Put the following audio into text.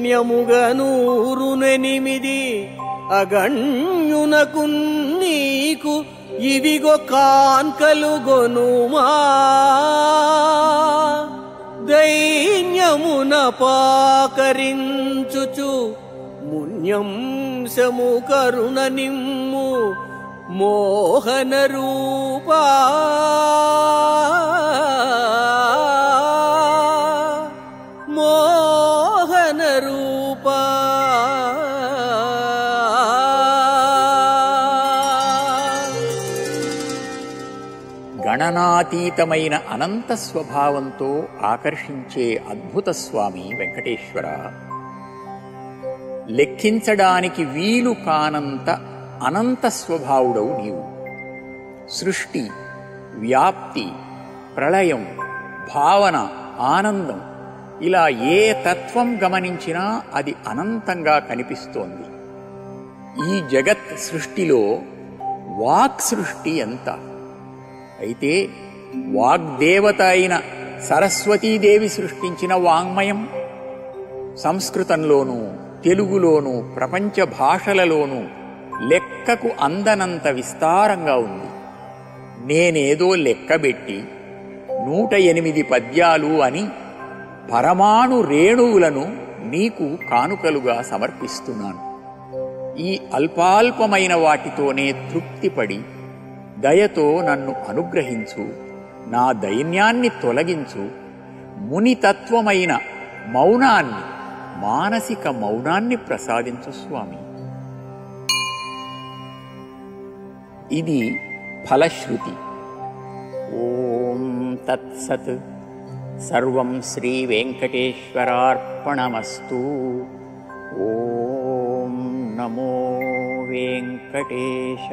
దైన్యముగనూరునెనిమిది అగణ్యునకు నీకు ఇవిగో కాన్కలు గొనుమా దైన్యమున పాకరించుచు మున్యంశము కరుణ నిమ్ము మోహన రూపా మోహన రూపా గణనాతీతమైన అనంత స్వభావంతో ఆకర్షించే అద్భుత స్వామి వెంకటేశ్వర, లెక్కించడానికి వీలు కానంత అనంత స్వభావుడవు నీవు. సృష్టి, వ్యాప్తి, ప్రళయం, భావన, ఆనందం ఇలా ఏ తత్వం గమనించినా అది అనంతంగా కనిపిస్తోంది. ఈ జగత్ సృష్టిలో వాక్ సృష్టి ఎంత! అయితే వాగ్దేవత అయిన సరస్వతీదేవి సృష్టించిన వాంగ్మయం సంస్కృతంలోనూ తెలుగులోనూ ప్రపంచ భాషలలోనూ లెక్కకు అందనంత విస్తారంగా ఉంది. నేనేదో లెక్కబెట్టి 108 పద్యాలు అని పరమాణు రేణువులను నీకు కానుకలుగా సమర్పిస్తున్నాను. ఈ అల్పాల్పమైన వాటితోనే తృప్తిపడి దయతో నన్ను అనుగ్రహించు, నా దైన్యాన్ని తొలగించు, మునితత్వమైన మౌనాన్ని, మానసిక మౌనాన్ని ప్రసాదించు స్వామి. ఇది ఫలశ్రుతి. ఓం తత్సత్. సర్వం శ్రీ వెంకటేశ్వరార్పణమస్తు. ఓం నమో వెంకటేశాయ.